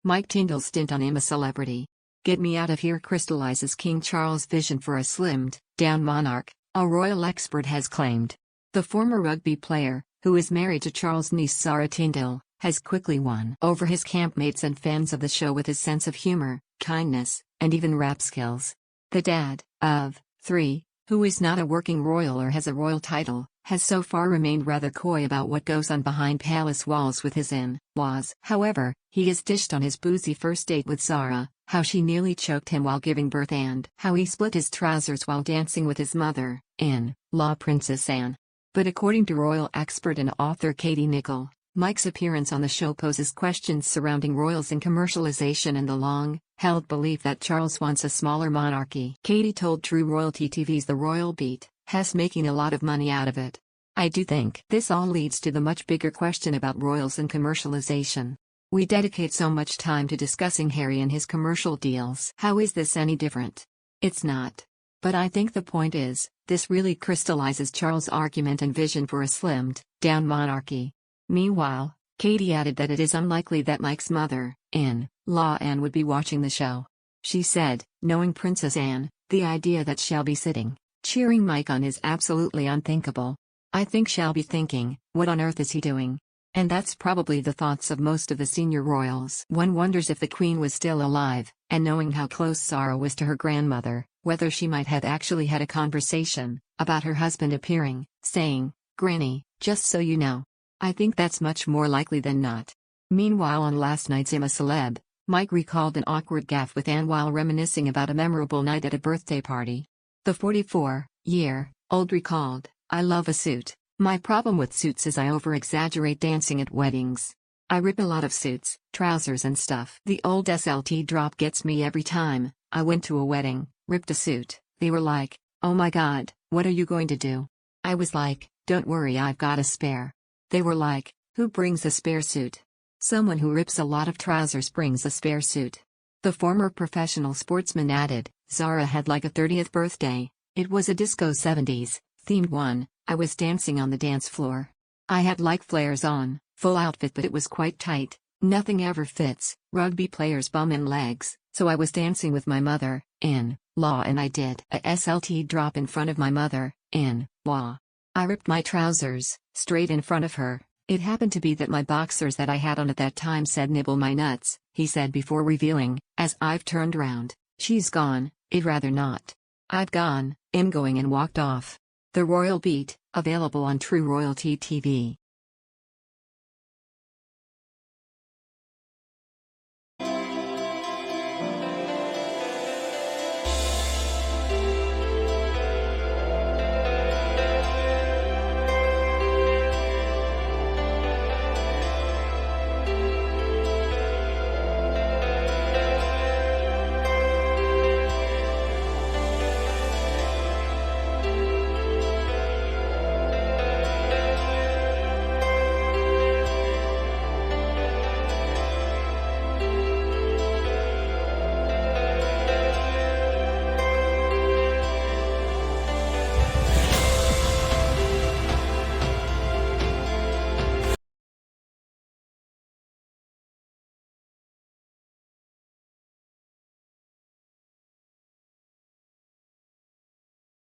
Mike Tindall's stint on I'm A Celebrity. Get me out of here crystallizes King Charles' vision for a slimmed down monarch, a royal expert has claimed. The former rugby player, who is married to Charles' niece Zara Tindall, has quickly won over his campmates and fans of the show with his sense of humor, kindness, and even rap skills. The dad, of 3, who is not a working royal or has a royal title, has so far remained rather coy about what goes on behind palace walls with his in-laws. However, he has dished on his boozy first date with Zara, how she nearly choked him while giving birth and how he split his trousers while dancing with his mother-in-law Princess Anne. But according to royal expert and author Katie Nicholl, Mike's appearance on the show poses questions surrounding royals and commercialization and the long-held belief that Charles wants a smaller monarchy. Katie told True Royalty TV's The Royal Beat, "Has making a lot of money out of it. I do think this all leads to the much bigger question about royals and commercialization. We dedicate so much time to discussing Harry and his commercial deals. How is this any different? It's not. But I think the point is, this really crystallizes Charles' argument and vision for a slimmed-down monarchy." Meanwhile, Katie added that it is unlikely that Mike's mother-in-law Anne would be watching the show. She said, "Knowing Princess Anne, the idea that she'll be sitting, cheering Mike on is absolutely unthinkable. I think she'll be thinking, what on earth is he doing?" And that's probably the thoughts of most of the senior royals. One wonders if the Queen was still alive, and knowing how close Zara was to her grandmother, whether she might have actually had a conversation about her husband appearing, saying, "Granny, just so you know." I think that's much more likely than not. Meanwhile, on last night's I'm A Celeb, Mike recalled an awkward gaffe with Anne while reminiscing about a memorable night at a birthday party. The 44-year-old recalled, "I love a suit. My problem with suits is I over-exaggerate dancing at weddings. I rip a lot of suits, trousers and stuff. The old SLT drop gets me every time. I went to a wedding, ripped a suit. They were like, 'Oh my God, what are you going to do?' I was like, 'Don't worry, I've got a spare.' They were like, 'Who brings a spare suit?' Someone who rips a lot of trousers brings a spare suit." The former professional sportsman added, "Zara had like a 30th birthday. It was a disco 70s themed one. I was dancing on the dance floor. I had like flares on, full outfit, but it was quite tight. Nothing ever fits, rugby player's bum and legs, so I was dancing with my mother-in-law and I did a SLT drop in front of my mother-in-law. I ripped my trousers, straight in front of her. It happened to be that my boxers that I had on at that time said 'nibble my nuts,'" he said before revealing, "As I've turned round, she's gone, I'd rather not. I've gone, I'm going," and walked off. The Royal Beat, available on True Royalty TV.